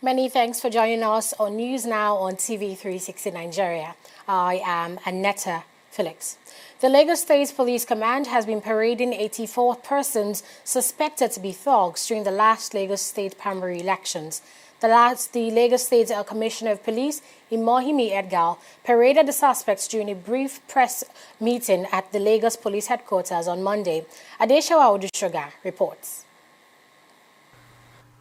Many thanks for joining us on News Now on TV360 Nigeria. I am Annetta Felix. The Lagos State Police Command has been parading 84 persons suspected to be thugs during the last Lagos State primary elections. The Lagos State Commissioner of Police, Imohimi Edgar, paraded the suspects during a brief press meeting at the Lagos Police Headquarters on Monday. Adeshawa Odushoga reports.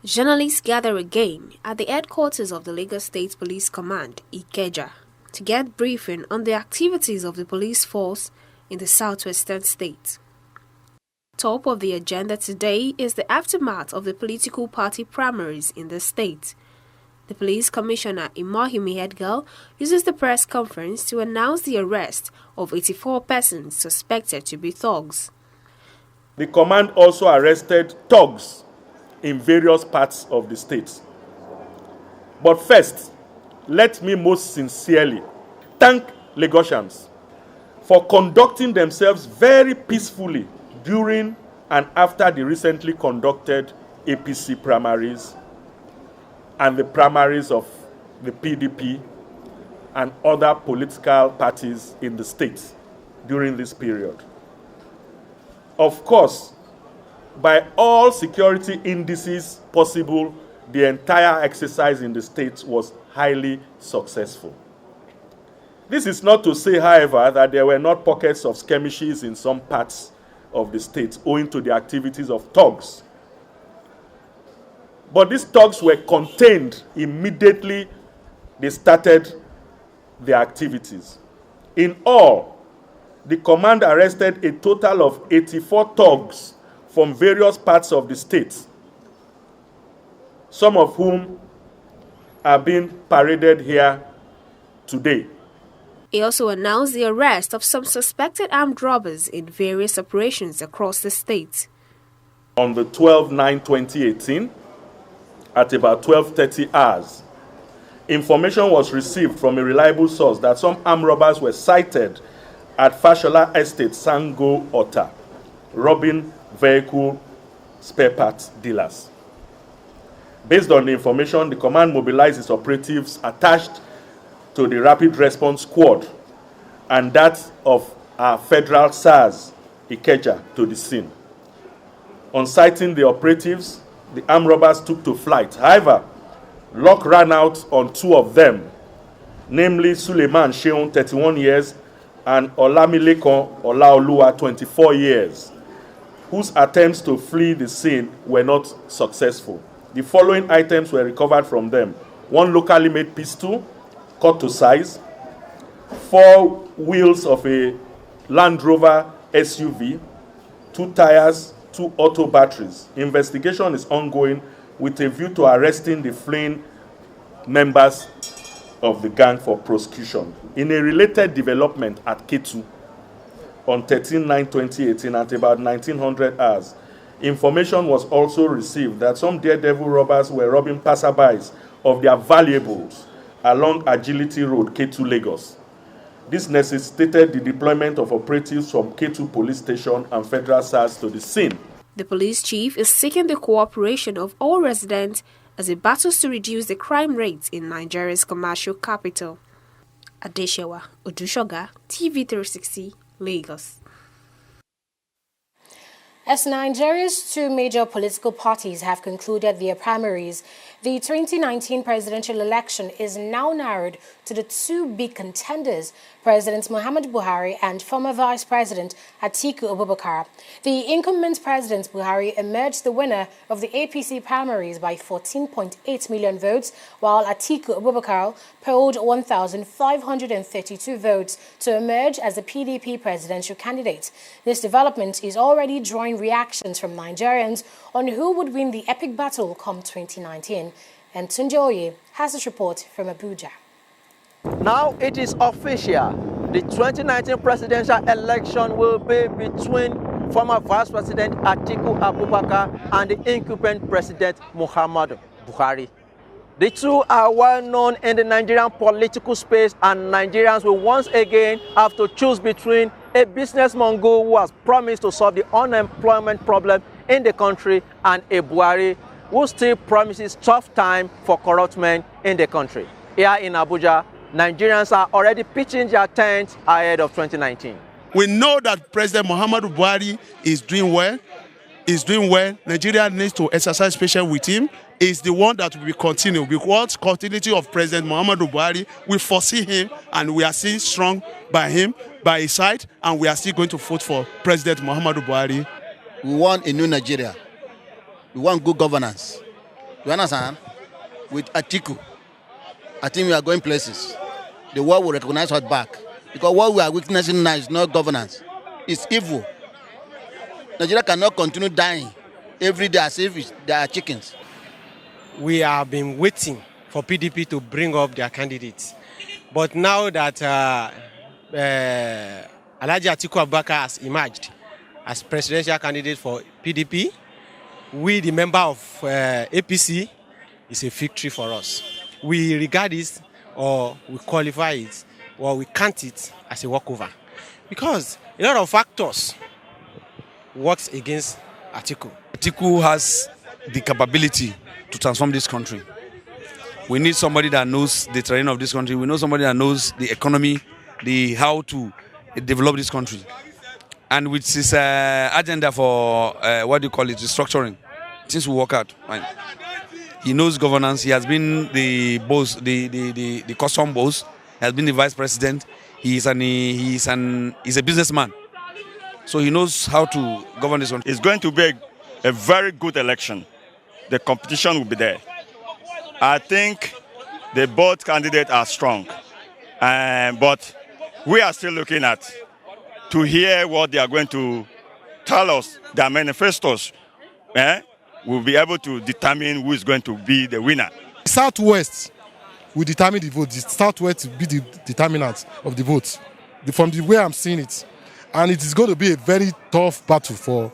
Journalists gather again at the headquarters of the Lagos State Police Command, Ikegwuonu, to get briefing on the activities of the police force in the southwestern state. Top of the agenda today is the aftermath of the political party primaries in the state. The police commissioner, Imohimi Edgar, uses the press conference to announce the arrest of 84 persons suspected to be thugs. The command also arrested thugs in various parts of the state. But first, let me most sincerely thank Lagosians for conducting themselves very peacefully during and after the recently conducted APC primaries and the primaries of the PDP and other political parties in the state during this period. Of course, by all security indices possible, the entire exercise in the state was highly successful. This is not to say, however, that there were not pockets of skirmishes in some parts of the state owing to the activities of thugs. But these thugs were contained immediately they started their activities. In all, the command arrested a total of 84 thugs from various parts of the state, some of whom are being paraded here today. He also announced the arrest of some suspected armed robbers in various operations across the state. On the 12/9/2018, at about 12:30 hours, information was received from a reliable source that some armed robbers were sighted at Fashola Estate, Sango Ota, robbing vehicle spare parts dealers. Based on the information, the command mobilized its operatives attached to the Rapid Response Squad and that of our federal SARS, Ikeja, to the scene. On sighting the operatives, the armed robbers took to flight. However, luck ran out on two of them, namely Suleiman Sheun, 31 years, and Olamilekon Olaoluwa, 24 years, whose attempts to flee the scene were not successful. The following items were recovered from them: one locally made pistol, cut to size, 4 wheels of a Land Rover SUV, 2 tires, 2 auto batteries. Investigation is ongoing with a view to arresting the fleeing members of the gang for prosecution. In a related development at Ketu, on 13/9/2018 at about 1900 hours, information was also received that some daredevil robbers were robbing passerbys of their valuables along Agility Road, Ketu, Lagos. This necessitated the deployment of operatives from Ketu Police Station and Federal SARS to the scene. The police chief is seeking the cooperation of all residents as he battles to reduce the crime rates in Nigeria's commercial capital. Adeshawa Odushoga, TV360, Lagos. As Nigeria's two major political parties have concluded their primaries, the 2019 presidential election is now narrowed to the two big contenders, President Muhammadu Buhari and former Vice President Atiku Abubakar. The incumbent President Buhari emerged the winner of the APC primaries by 14.8 million votes, while Atiku Abubakar polled 1,532 votes to emerge as the PDP presidential candidate. This development is already drawing gathering reactions from Nigerians on who would win the epic battle come 2019. And Tunde Oye has this report from Abuja. Now it is official. The 2019 presidential election will be between former Vice President Atiku Abubakar and the incumbent President Muhammadu Buhari. The two are well known in the Nigerian political space, and Nigerians will once again have to choose between a business mogul who has promised to solve the unemployment problem in the country and a Buhari who still promises tough time for corrupt men in the country. Here in Abuja, Nigerians are already pitching their tents ahead of 2019. We know that President Muhammadu Buhari is doing well. Nigeria needs to exercise patience with him. Is the one that will continue. Because continuity of President Muhammadu Buhari, we foresee him and we are still strong by him, by his side, and we are still going to vote for President Muhammadu Buhari. We want a new Nigeria. We want good governance. You understand? With Atiku, I think we are going places. The world will recognize us back. Because what we are witnessing now is not governance. It's evil. Nigeria cannot continue dying every day as if they are chickens. We have been waiting for PDP to bring up their candidates. But now that Alhaji Atiku Abubakar has emerged as presidential candidate for PDP, we, the member of APC, is a victory for us. We regard it, or we qualify it, or we count it as a walkover. Because a lot of factors works against Atiku. Atiku has the capability to transform this country. We need somebody that knows the terrain of this country. We know somebody that knows the economy, how to develop this country. And with his agenda for, restructuring, things will work out. Right? He knows governance. He has been the boss, the custom boss. He has been the vice president. He's a businessman. So he knows how to govern this country. It's going to be a very good election. The competition will be there. I think the both candidates are strong. But we are still looking at to hear what they are going to tell us, their manifestos. We'll be able to determine who is going to be the winner. Southwest will determine the vote. The Southwest will be the determinant of the vote, from the way I'm seeing it. And it is going to be a very tough battle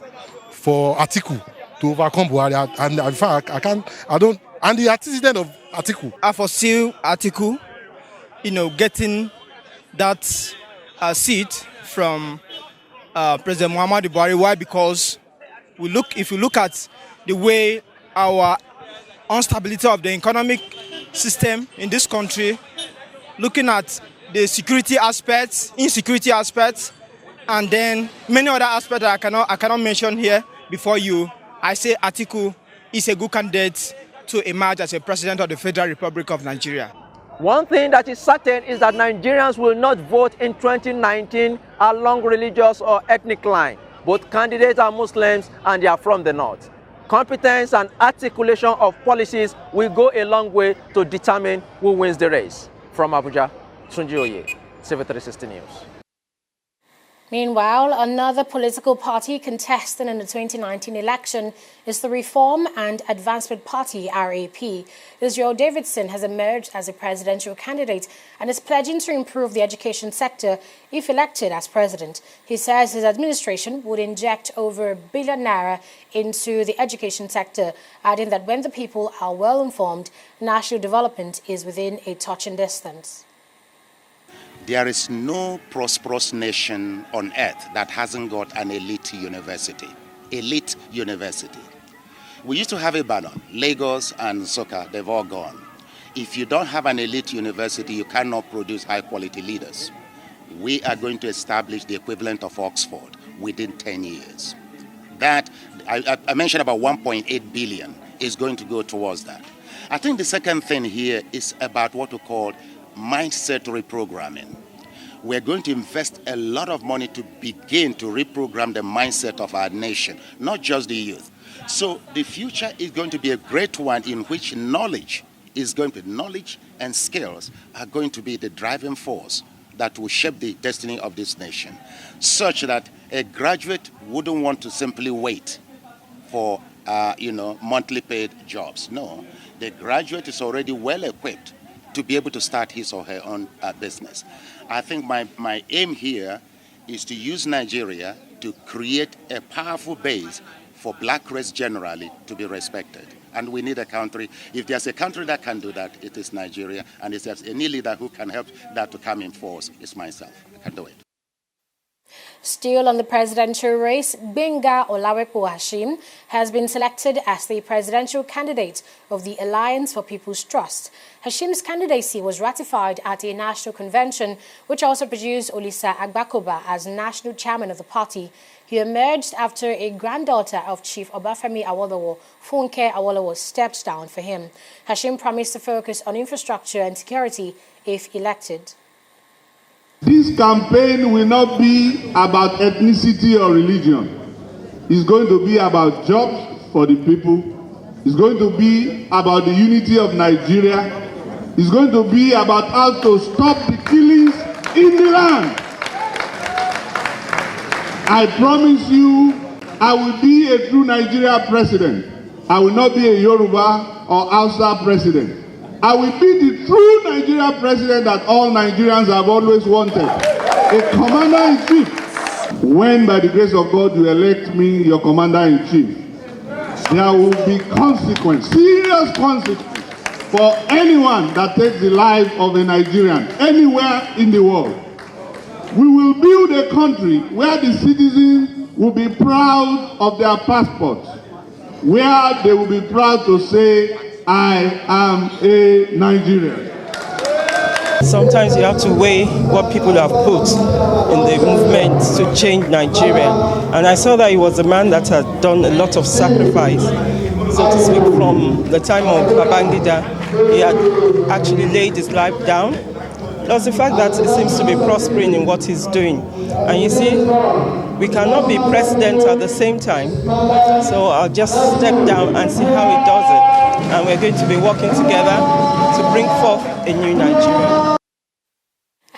for Atiku to overcome Buhari. And in fact, and the antecedent of Atiku. I foresee Atiku, getting that seat from President Muhammadu Buhari. Why? Because if you look at the way our instability of the economic system in this country, looking at the security aspects, insecurity aspects, and then many other aspects that I cannot mention here before you, I say Atiku is a good candidate to emerge as a president of the Federal Republic of Nigeria. One thing that is certain is that Nigerians will not vote in 2019 along religious or ethnic line. Both candidates are Muslims and they are from the north. Competence and articulation of policies will go a long way to determine who wins the race. From Abuja, Tunde Oye, TV360 News. Meanwhile, another political party contesting in the 2019 election is the Reform and Advancement Party, RAP. Israel Davidson has emerged as a presidential candidate and is pledging to improve the education sector if elected as president. He says his administration would inject over ₦1 billion into the education sector, adding that when the people are well informed, national development is within a touching distance. There is no prosperous nation on earth that hasn't got an elite university. Elite university. We used to have a banner, Lagos and Soka, they've all gone. If you don't have an elite university, you cannot produce high-quality leaders. We are going to establish the equivalent of Oxford within 10 years. That, I mentioned about 1.8 billion is going to go towards that. I think the second thing here is about what we call mindset reprogramming. We're going to invest a lot of money to begin to reprogram the mindset of our nation, not just the youth. So the future is going to be a great one in which knowledge and skills are going to be the driving force that will shape the destiny of this nation, such that A graduate wouldn't want to simply wait for monthly paid jobs. No, the graduate is already well equipped to be able to start his or her own business. I think my aim here is to use Nigeria to create a powerful base for black race generally to be respected. And we need a country. If there's a country that can do that, it is Nigeria. And if there's any leader who can help that to come in force, it's myself. I can do it. Still on the presidential race, Gbenga Olawepo Hashim has been selected as the presidential candidate of the Alliance for People's Trust. Hashim's candidacy was ratified at a national convention, which also produced Olisa Agbakoba as national chairman of the party. He emerged after a granddaughter of Chief Obafemi Awolowo, Funke Awolowo, stepped down for him. Hashim promised to focus on infrastructure and security if elected. This campaign will not be about ethnicity or religion. It's going to be about jobs for the people. It's going to be about the unity of Nigeria. It's going to be about how to stop the killings in the land. I promise you, I will be a true Nigeria president. I will not be a Yoruba or Hausa president. I will be the true Nigeria president that all Nigerians have always wanted. A commander-in-chief. When, by the grace of God, you elect me your commander-in-chief, there will be consequence, serious consequence for anyone that takes the life of a Nigerian anywhere in the world. We will build a country where the citizens will be proud of their passports, where they will be proud to say, I am a Nigerian. Sometimes you have to weigh what people have put in the movement to change Nigeria. And I saw that he was a man that had done a lot of sacrifice. So to speak, from the time of Babangida, he had actually laid his life down. Plus the fact that he seems to be prospering in what he's doing. And you see, we cannot be president at the same time. So I'll just step down and see how he does it. And we're going to be working together to bring forth a new Nigeria.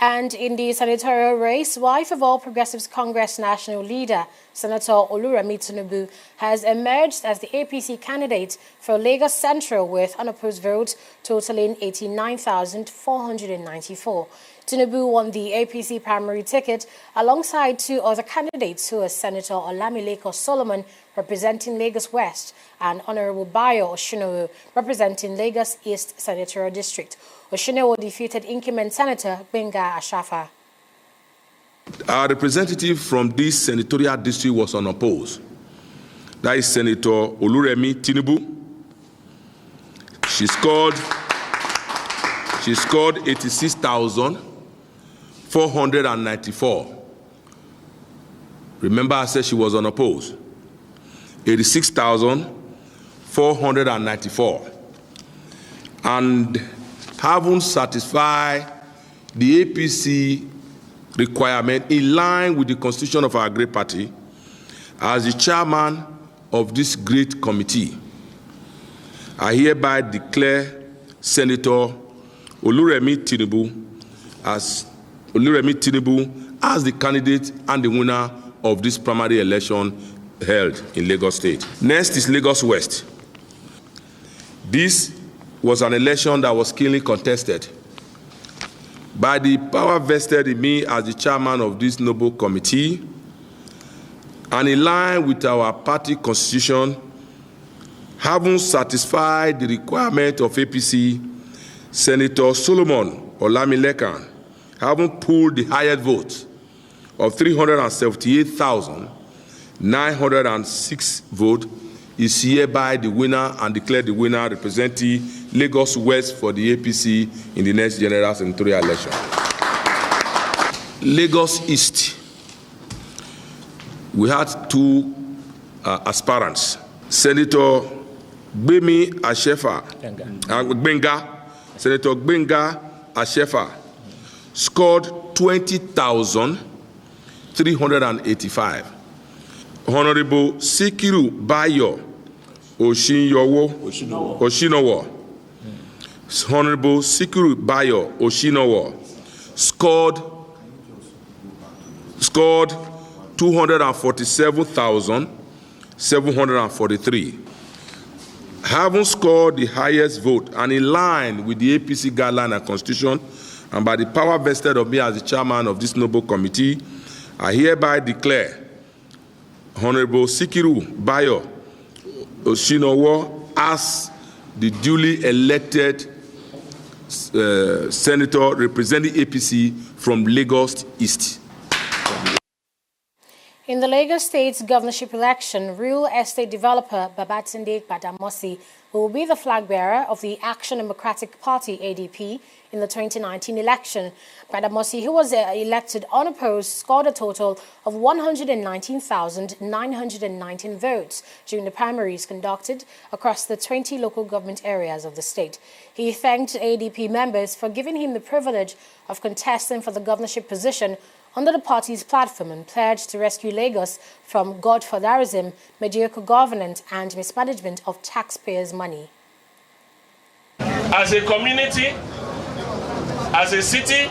And in the senatorial race, wife of All Progressives Congress national leader, Senator Oluremi Tinubu, has emerged as the APC candidate for Lagos Central with unopposed votes totaling 89,494. Tinubu won the APC primary ticket alongside two other candidates who are Senator Olamileko Solomon representing Lagos West and Honorable Bayo Oshinowo representing Lagos East Senatorial District. Oshinowo defeated incumbent Senator Gbenga Ashafa. Our representative from this senatorial district was unopposed. That is Senator Oluremi Tinubu. She scored 86,494. Remember, I said she was unopposed. 86,494. And having satisfied the APC requirement in line with the constitution of our great party, as the chairman of this great committee, I hereby declare Senator Oluremi Tinubu as the candidate and the winner of this primary election held in Lagos State. Next is Lagos West. This was an election that was keenly contested. By the power vested in me as the chairman of this noble committee, and in line with our party constitution, having satisfied the requirement of APC, Senator Solomon Olamilekan, having pulled the highest votes of 378,906 votes, is hereby the winner and declared the winner representing Lagos West for the APC in the next general senatorial election. Lagos East, we had two aspirants. Senator Gbenga Ashefa scored 20,385. Honorable Sikiru Bayo Oshinowo. Honorable Sikiru Bayo Oshinowo scored 247,743. Having scored the highest vote and in line with the APC guideline and constitution, and by the power vested of me as the chairman of this noble committee, I hereby declare Honorable Sikiru Bayo Oshinowo as the duly elected senator representing APC from Lagos East. In the Lagos State's governorship election, real estate developer Babatunde Gbadamosi will be the flag bearer of the Action Democratic Party (ADP) in the 2019 election. Gbadamosi, who was elected unopposed, scored a total of 119,919 votes during the primaries conducted across the 20 local government areas of the state. He thanked ADP members for giving him the privilege of contesting for the governorship position under the party's platform and pledged to rescue Lagos from godfatherism, mediocre governance, and mismanagement of taxpayers' money. As a community, as a city,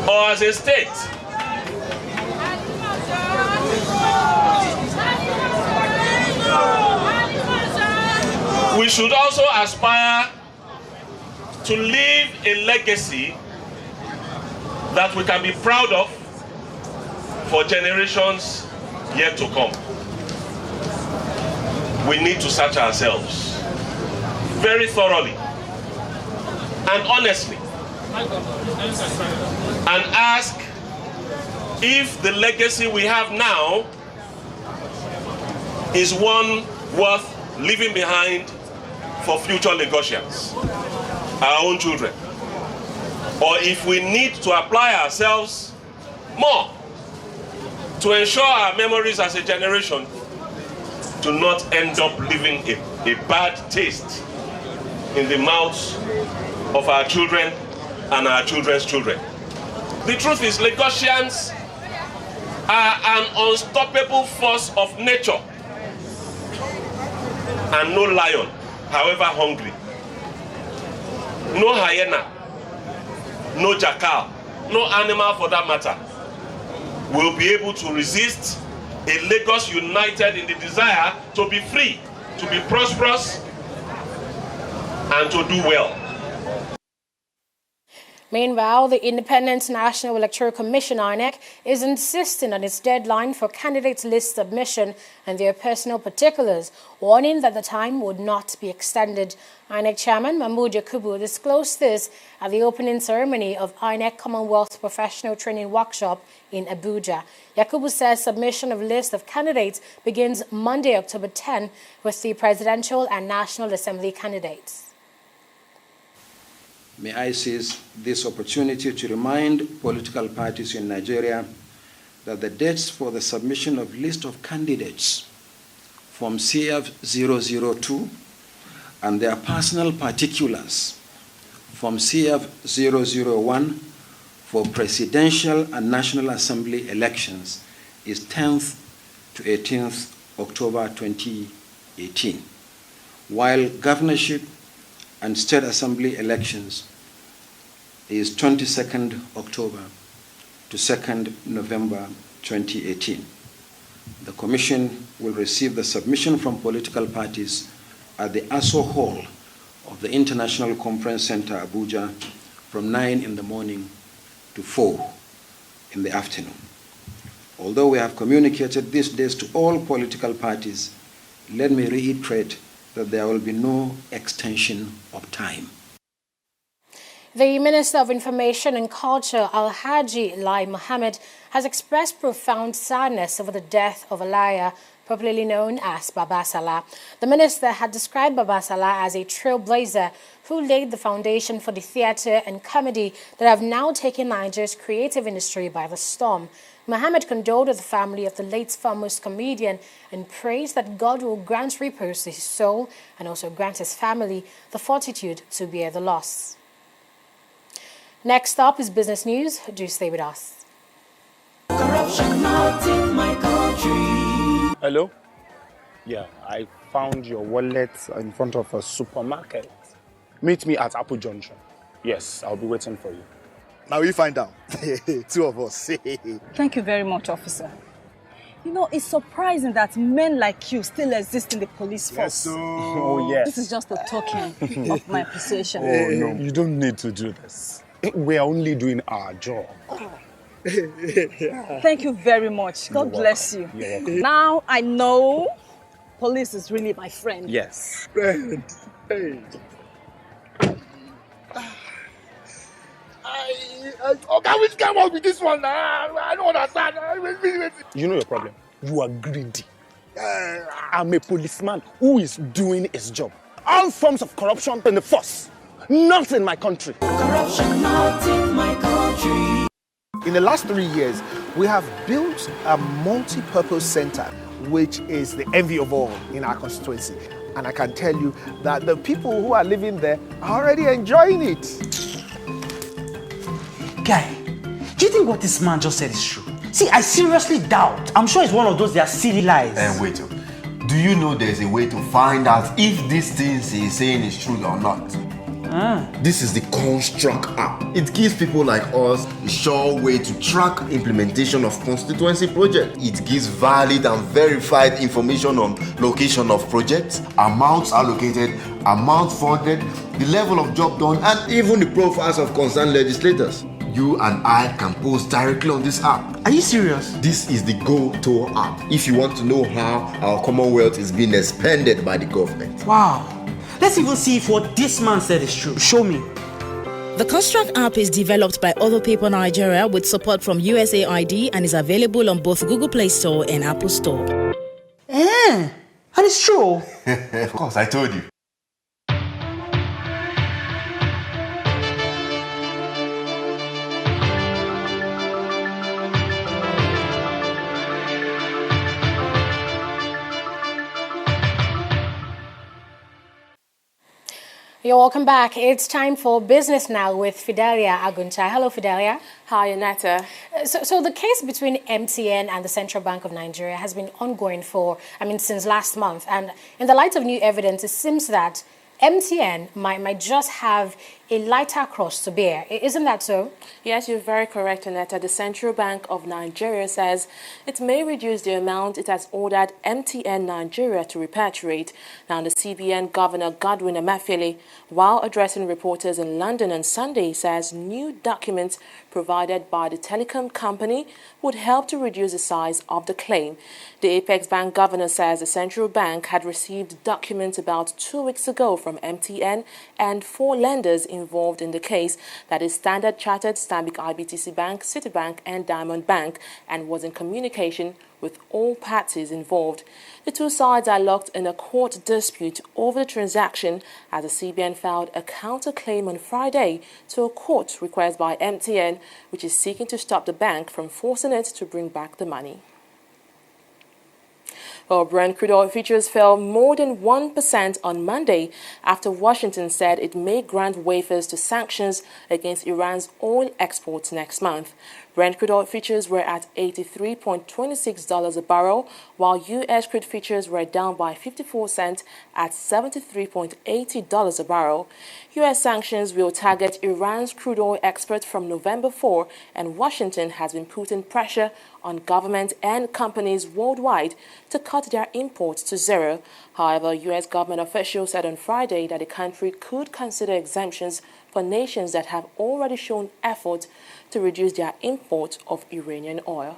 or as a state, we should also aspire to leave a legacy that we can be proud of for generations yet to come. We need to search ourselves very thoroughly and honestly and ask if the legacy we have now is one worth leaving behind for future Lagosians, our own children, or if we need to apply ourselves more to ensure our memories as a generation do not end up leaving a bad taste in the mouths of our children and our children's children. The truth is, Lagosians are an unstoppable force of nature, and no lion, however hungry, no hyena, no jackal, no animal for that matter, will be able to resist a Lagos united in the desire to be free, to be prosperous, and to do well. Meanwhile, the Independent National Electoral Commission (INEC) is insisting on its deadline for candidates' list submission and their personal particulars, warning that the time would not be extended. INEC Chairman Mahmood Yakubu disclosed this at the opening ceremony of INEC Commonwealth Professional Training Workshop in Abuja. Yakubu says submission of list of candidates begins Monday, October 10, with the presidential and National Assembly candidates. May I seize this opportunity to remind political parties in Nigeria that the dates for the submission of list of candidates from CF 002 and their personal particulars from CF 001 for presidential and National Assembly elections is 10th to 18th October 2018, while governorship and state assembly elections is 22nd October to 2nd November 2018. The Commission will receive the submission from political parties at the ASO Hall of the International Conference Center, Abuja, from 9 in the morning to 4 in the afternoon. Although we have communicated these days to all political parties, let me reiterate that there will be no extension of time. The Minister of Information and Culture, Alhaji Lai Mohammed, has expressed profound sadness over the death of a liar, popularly known as Baba Sala. The minister had described Baba Sala as a trailblazer who laid the foundation for the theatre and comedy that have now taken Nigeria's creative industry by the storm. Mohammed condoled with the family of the late famous comedian and prays that God will grant repose to his soul and also grant his family the fortitude to bear the loss. Next up is business news. Do stay with us. Corruption not in my country. Hello? Yeah, I found your wallet in front of a supermarket. Meet me at Apple Junction. Yes, I'll be waiting for you. Now we find out. Two of us. Thank you very much, officer. You know, it's surprising that men like you still exist in the police force. Yes, so. Oh, yes. This is just a token of my appreciation. Oh, no, you don't need to do this. We are only doing our job. Thank you very much. God bless you. You're welcome. Now I know police is really my friend. Yes. Friend. Hey. Okay, which came up with this one? I don't understand. You know your problem. You are greedy. I'm a policeman who is doing his job. All forms of corruption in the force. Not in my country. Corruption not in my country. In the last 3 years, we have built a multi-purpose center, which is the envy of all in our constituency. And I can tell you that the people who are living there are already enjoying it. Guy, do you think what this man just said is true? See, I seriously doubt. I'm sure it's one of those their silly lies. Wait, do you know there's a way to find out if these things he's saying is true or not? This is the Construct app. It gives people like us a sure way to track implementation of constituency projects. It gives valid and verified information on location of projects, amounts allocated, amount funded, the level of job done, and even the profiles of concerned legislators. You and I can post directly on this app. Are you serious? This is the Go-To app if you want to know how our Commonwealth is being expanded by the government. Wow. Let's even see if what this man said is true. Show me. The Construct app is developed by Other Paper Nigeria with support from USAID and is available on both Google Play Store and Apple Store. And it's true. Of course, I told you. You're welcome back. It's time for Business Now with Fidelia Aguncha. Hello, Fidelia. Hi, Aneta. So the case between MTN and the Central Bank of Nigeria has been ongoing since last month. And in the light of new evidence, it seems that MTN might just have a lighter cross to bear. Isn't that so? Yes, you're very correct, Aneta. The Central Bank of Nigeria says it may reduce the amount it has ordered MTN Nigeria to repatriate. Now, the CBN Governor Godwin Emefiele, while addressing reporters in London on Sunday, says new documents provided by the telecom company would help to reduce the size of the claim. The Apex Bank governor says the central bank had received documents about 2 weeks ago from MTN and 4 lenders involved in the case, that is Standard Chartered, Stanbic IBTC Bank, Citibank and Diamond Bank, and was in communication with all parties involved. The two sides are locked in a court dispute over the transaction as the CBN filed a counterclaim on Friday to a court request by MTN, which is seeking to stop the bank from forcing it to bring back the money. Well, Brent crude oil futures fell more than 1% on Monday after Washington said it may grant waivers to sanctions against Iran's oil exports next month. Brent crude oil futures were at $83.26 a barrel, while U.S. crude futures were down by 54 cents at $73.80 a barrel. U.S. sanctions will target Iran's crude oil exports from November 4, and Washington has been putting pressure on government and companies worldwide to cut their imports to zero. However, U.S. government officials said on Friday that the country could consider exemptions for nations that have already shown effort to reduce their import of Iranian oil.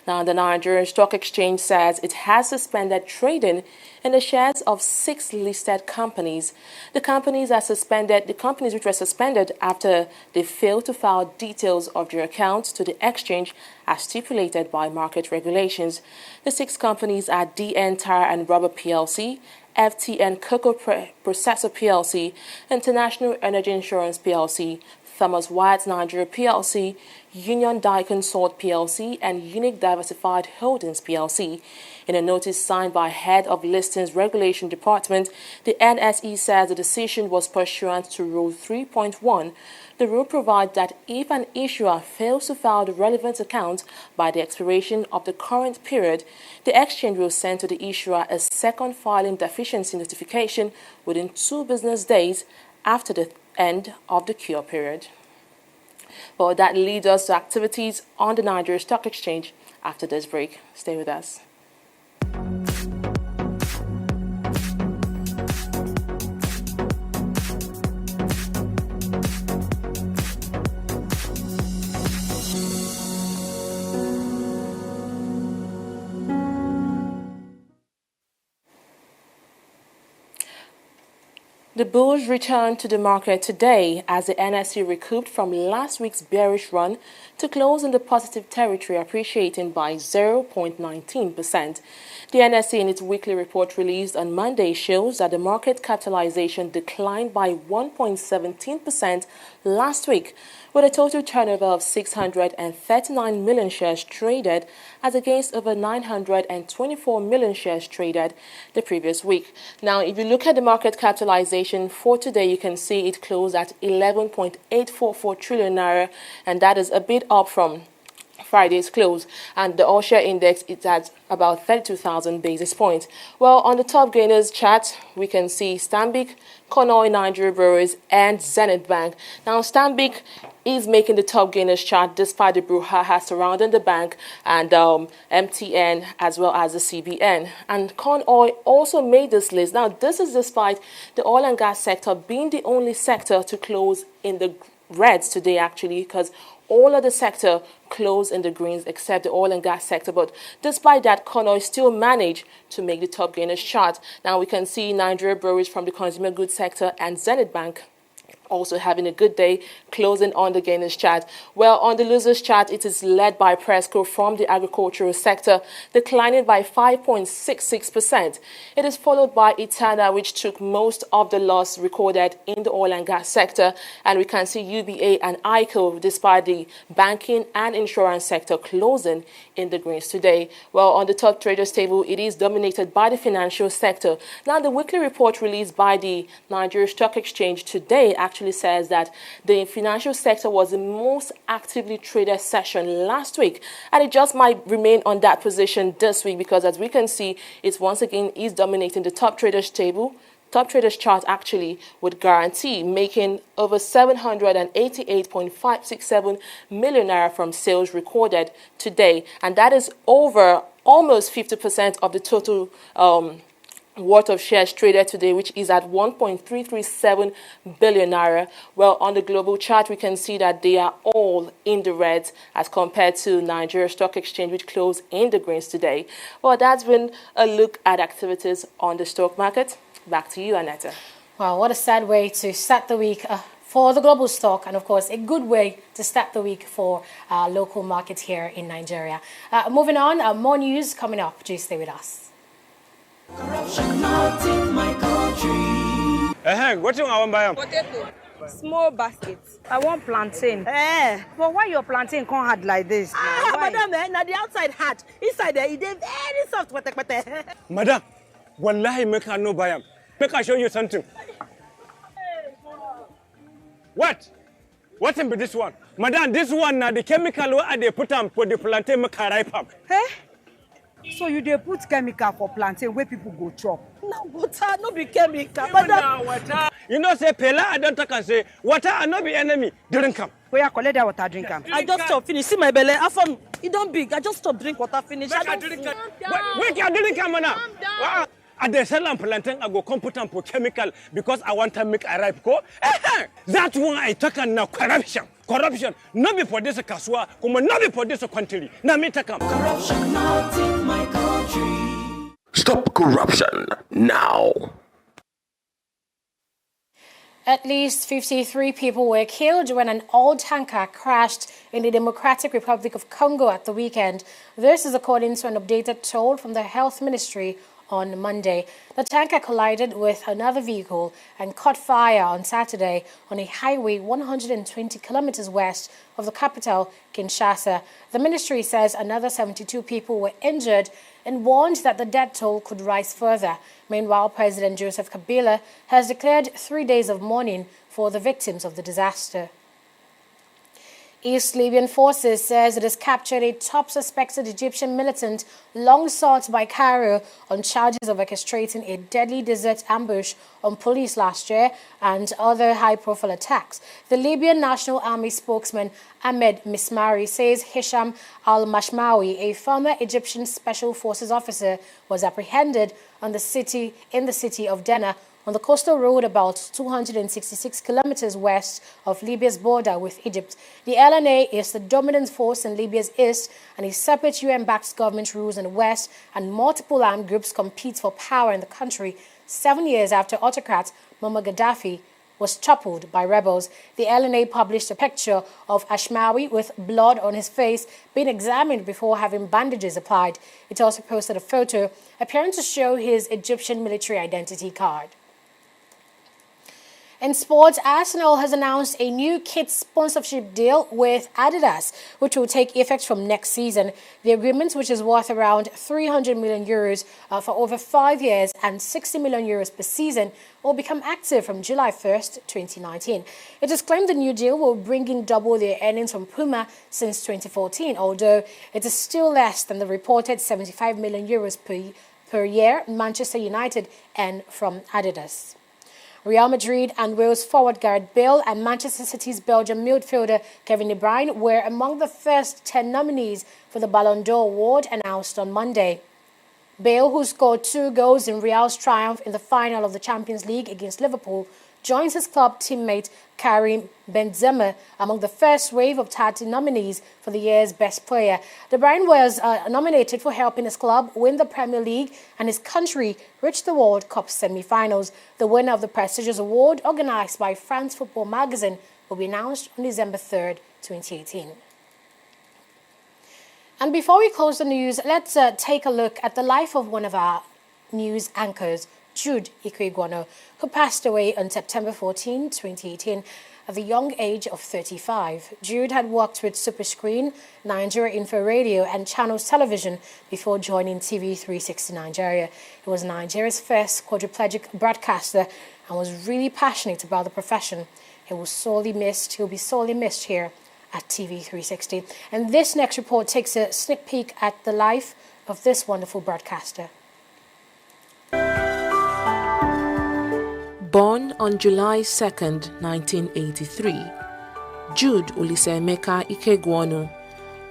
Now, the Nigerian Stock Exchange says it has suspended trading in the shares of 6 listed companies. The companies which were suspended after they failed to file details of their accounts to the exchange as stipulated by market regulations. The 6 companies are DN Tire and Rubber PLC, FTN Cocoa Processor PLC, International Energy Insurance PLC, Thomas Wyatt Nigeria PLC, Union Daikon Salt PLC, and Unique Diversified Holdings PLC. In a notice signed by Head of Listings Regulation Department, the NSE says the decision was pursuant to Rule 3.1. The rule provides that if an issuer fails to file the relevant account by the expiration of the current period, the exchange will send to the issuer a second filing deficiency notification within 2 business days after the end of the cure period. Well, that leads us to activities on the Nigeria Stock Exchange after this break. Stay with us. The bulls returned to the market today as the NSE recouped from last week's bearish run to close in the positive territory, appreciating by 0.19%. The NSE in its weekly report released on Monday shows that the market capitalization declined by 1.17% last week, with a total turnover of 639 million shares traded as against over 924 million shares traded the previous week. Now, if you look at the market capitalization for today, you can see it closed at 11.844 trillion naira, and that is a bit up from Friday's close, and the all-share index is at about 32,000 basis points. Well, on the top gainers chart, we can see Stanbic, Konoy Nigeria Breweries, and Zenith Bank. Now, Stanbic is making the top gainers chart despite the brouhaha surrounding the bank and MTN as well as the CBN. And Konoy also made this list. Now, this is despite the oil and gas sector being the only sector to close in the reds today, actually, because all of the sector closed in the greens except the oil and gas sector. But despite that, Konoy still managed to make the top gainers chart. Now we can see Nigeria Breweries from the consumer goods sector and Zenith Bank also having a good day, closing on the gainers chart. Well, on the losers chart, it is led by Presco from the agricultural sector, declining by 5.66%. It is followed by Itana, which took most of the loss recorded in the oil and gas sector. And we can see UBA and ICO, despite the banking and insurance sector closing in the greens today. Well, on the top traders table, it is dominated by the financial sector. Now, the weekly report released by the Nigeria Stock Exchange today actually says that the financial sector was the most actively traded session last week, and it just might remain on that position this week because, as we can see, it's once again is dominating the top traders table. Top traders chart actually with Guarantee making over 788.567 million naira from sales recorded today, and that is over almost 50% of the total worth of shares traded today, which is at 1.337 billion naira. Well, on the global chart, we can see that they are all in the reds as compared to Nigeria Stock Exchange, which closed in the greens today. Well, that's been a look at activities on the stock market. Back to you, Aneta. Wow, what a sad way to start the week for the global stock, and of course a good way to start the week for local markets here in Nigeria. Moving on, more news coming up. Do stay with us. Corruption not in my country. What do you want to buy? Potato. Small basket. I want plantain. But why your plantain can't hard like this? Madam, now the outside hard. Inside there, it is very soft. Madam, wallahi make her no buy them. Make her show you something. What? What's in this one? Madam, this one now the chemical what they put on for the plantain make her ripe up. So you dey put chemical for plantain where people go chop? No water, no be chemical. Water. You know say Pela, I don't talk and say water and not be enemy. Drink them. Where you collect that water, drink them. I just stop finish. See my belly. It don't big. I just stop drink water finish. Wait, you drink them now. I dey sell am plantain, I go come put am for chemical because I want to make a ripe go. That's why I talk now corruption. Corruption, not be for this kaswa, come not be for this country. Now me take am. Corruption not in my country. Stop corruption now. At least 53 people were killed when an oil tanker crashed in the Democratic Republic of Congo at the weekend. This is according to an updated toll from the Health Ministry on Monday. The tanker collided with another vehicle and caught fire on Saturday on a highway 120 kilometers west of the capital, Kinshasa. The ministry says another 72 people were injured and warned that the death toll could rise further. Meanwhile, President Joseph Kabila has declared 3 days of mourning for the victims of the disaster. East Libyan forces says it has captured a top suspected Egyptian militant long sought by Cairo on charges of orchestrating a deadly desert ambush on police last year and other high-profile attacks. The Libyan National Army spokesman Ahmed Mismari says Hisham al-Mashmawi, a former Egyptian Special Forces officer, was apprehended in the city of Derna on the coastal road about 266 kilometers west of Libya's border with Egypt. The LNA is the dominant force in Libya's east, and a separate UN-backed government rules in the west, and multiple armed groups compete for power in the country 7 years after autocrat Muammar Gaddafi was toppled by rebels. The LNA published a picture of Ashmawi with blood on his face being examined before having bandages applied. It also posted a photo appearing to show his Egyptian military identity card. In sports, Arsenal has announced a new kit sponsorship deal with Adidas, which will take effect from next season. The agreement, which is worth around 300 million euros for over 5 years and 60 million euros per season, will become active from July 1st, 2019. It is claimed the new deal will bring in double their earnings from Puma since 2014, although it is still less than the reported 75 million euros per year Manchester United earn from Adidas. Real Madrid and Wales forward Gareth Bale and Manchester City's Belgian midfielder Kevin De Bruyne were among the first 10 nominees for the Ballon d'Or award announced on Monday. Bale, who scored 2 goals in Real's triumph in the final of the Champions League against Liverpool, joins his club teammate Karim Benzema among the first wave of 30 nominees for the year's best player. De Bruyne was nominated for helping his club win the Premier League and his country reach the World Cup semi-finals. The winner of the prestigious award, organized by France Football Magazine, will be announced on December 3rd, 2018. And before we close the news, let's take a look at the life of one of our news anchors, Jude Ikegwuonu, who passed away on September 14, 2018, at the young age of 35. Jude had worked with Superscreen, Nigeria Info Radio, and Channels Television before joining TV360 Nigeria. He was Nigeria's first quadriplegic broadcaster and was really passionate about the profession. He was sorely missed. He'll be sorely missed here at TV360. And this next report takes a sneak peek at the life of this wonderful broadcaster. Born on July 2, 1983, Jude Olisaemeka Ikegwuonu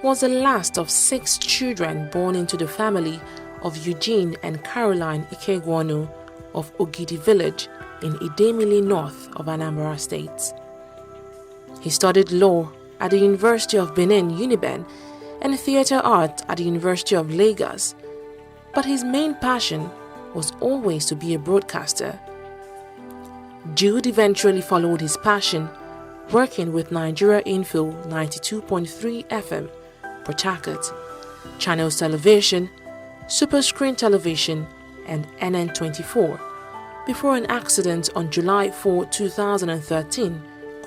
was the last of 6 children born into the family of Eugene and Caroline Ikegwuonu of Ogidi village in Idemili north of Anambra State. He studied law at the University of Benin, Uniben, and theatre art at the University of Lagos, but his main passion was always to be a broadcaster. Jude eventually followed his passion, working with Nigeria Info 92.3 FM, Port Harcourt, Channels Television, Superscreen Television, and NN24, before an accident on July 4, 2013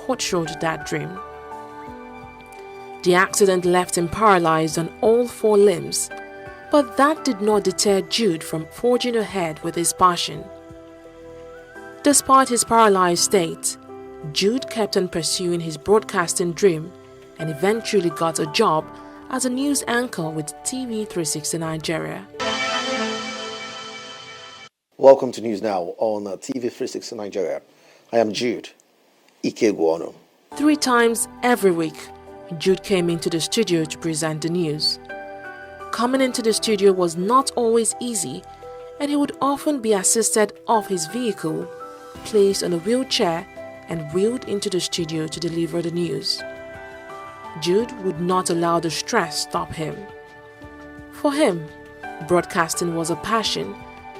cut short that dream. The accident left him paralyzed on all 4 limbs, but that did not deter Jude from forging ahead with his passion. Despite his paralyzed state, Jude kept on pursuing his broadcasting dream and eventually got a job as a news anchor with TV360 Nigeria. Welcome to News Now on TV360 Nigeria. I am Jude Ikegwuonu. 3 times every week, Jude came into the studio to present the news. Coming into the studio was not always easy, and he would often be assisted off his vehicle, placed on a wheelchair, and wheeled into the studio to deliver the news. Jude would not allow the stress stop him. For him, broadcasting was a passion,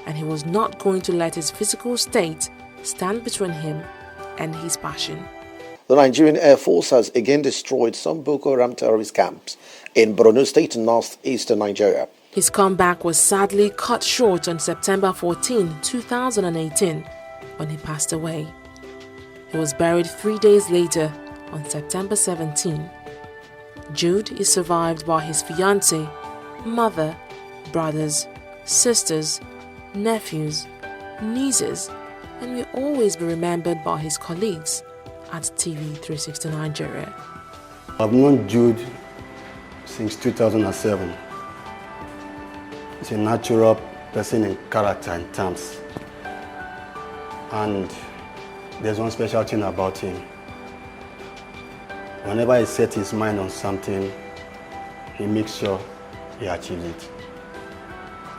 and he was not going to let his physical state stand between him and his passion. The Nigerian Air Force has again destroyed some Boko Haram terrorist camps in Borno State in northeastern Nigeria. His comeback was sadly cut short on September 14, 2018, when he passed away. He was buried 3 days later on September 17. Jude is survived by his fiancée, mother, brothers, sisters, nephews, nieces, and will always be remembered by his colleagues at TV360 Nigeria. I've known Jude since 2007. He's a natural person in character and terms. And there's one special thing about him. Whenever he sets his mind on something, he makes sure he achieves it.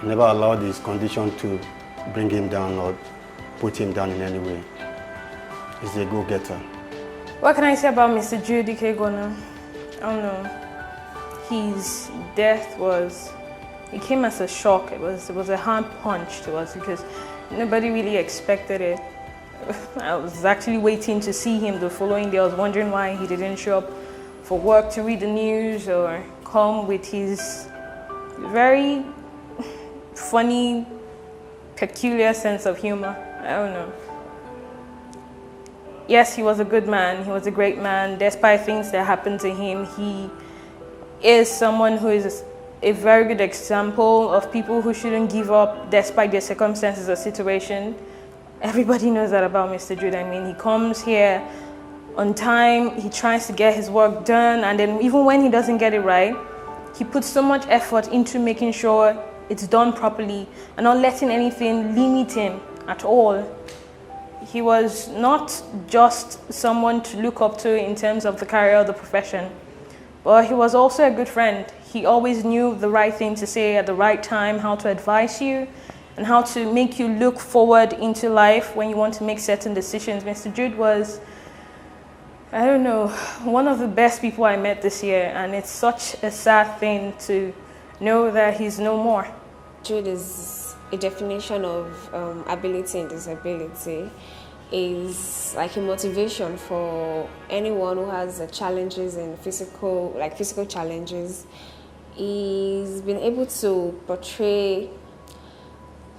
He never allowed his condition to bring him down or put him down in any way. He's a go-getter. What can I say about Mr. Jude Ikegwuonu? I don't know. His death it came as a shock. It was a hard punch to us because nobody really expected it. I was actually waiting to see him the following day. I was wondering why he didn't show up for work to read the news or come with his very funny, peculiar sense of humor. I don't know. Yes, he was a good man. He was a great man. Despite things that happened to him, he is someone who is a very good example of people who shouldn't give up despite their circumstances or situation. Everybody knows that about Mr. Jude. I mean, he comes here on time, he tries to get his work done, and then even when he doesn't get it right, he puts so much effort into making sure it's done properly and not letting anything limit him at all. He was not just someone to look up to in terms of the career or the profession, but he was also a good friend. He always knew the right thing to say at the right time, how to advise you, and how to make you look forward into life when you want to make certain decisions. Mr. Jude was, I don't know, one of the best people I met this year, and it's such a sad thing to know that he's no more. Jude is a definition of ability and disability. Is like a motivation for anyone who has challenges in physical challenges. He's been able to portray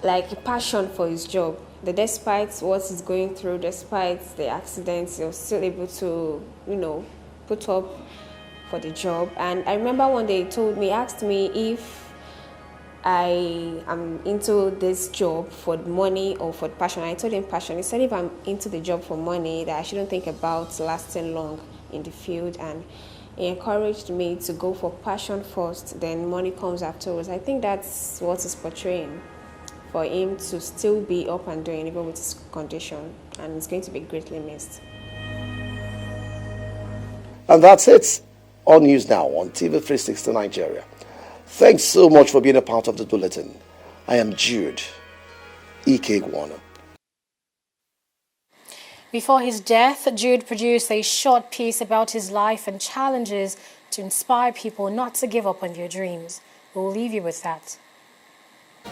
like a passion for his job. That despite what he's going through, despite the accidents, he's still able to, put up for the job. And I remember one day he asked me if I am into this job for money or for passion. I told him passion. He said if I'm into the job for money, that I shouldn't think about lasting long in the field. And he encouraged me to go for passion first, then money comes afterwards. I think that's what he's portraying, for him to still be up and doing even with his condition. And it's going to be greatly missed. And that's it. All news now on TV360 Nigeria. Thanks so much for being a part of the bulletin. I am Jude, Ikegwuonu. Before his death, Jude produced a short piece about his life and challenges to inspire people not to give up on their dreams. We'll leave you with that.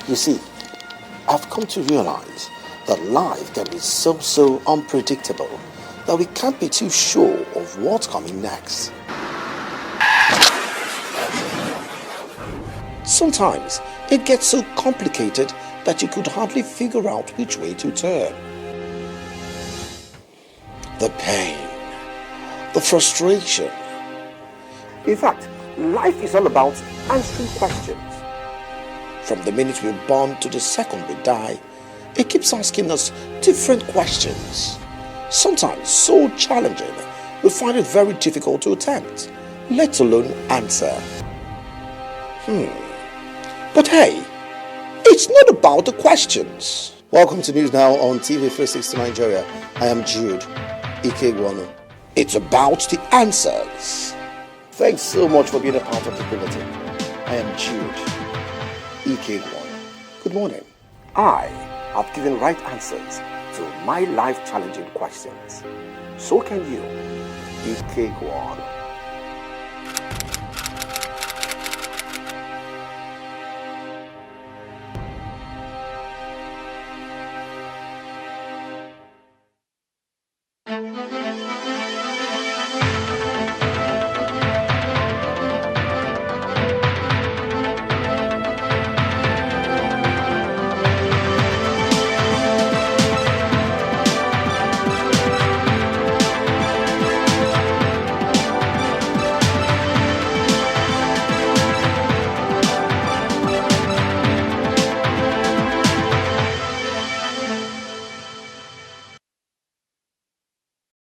You see, I've come to realize that life can be so unpredictable that we can't be too sure of what's coming next. Sometimes it gets so complicated that you could hardly figure out which way to turn. The pain, the frustration. In fact, life is all about answering questions. From the minute we're born to the second we die, it keeps asking us different questions. Sometimes so challenging, we find it very difficult to attempt, let alone answer. But hey, it's not about the questions. Welcome to News Now on TV360 Nigeria. I am Jude, Ikegwuonu. It's about the answers. Thanks so much for being a part of the bulletin. I am Jude, Ikegwuonu. Good morning. I have given right answers to my life-challenging questions. So can you, Ikegwuonu.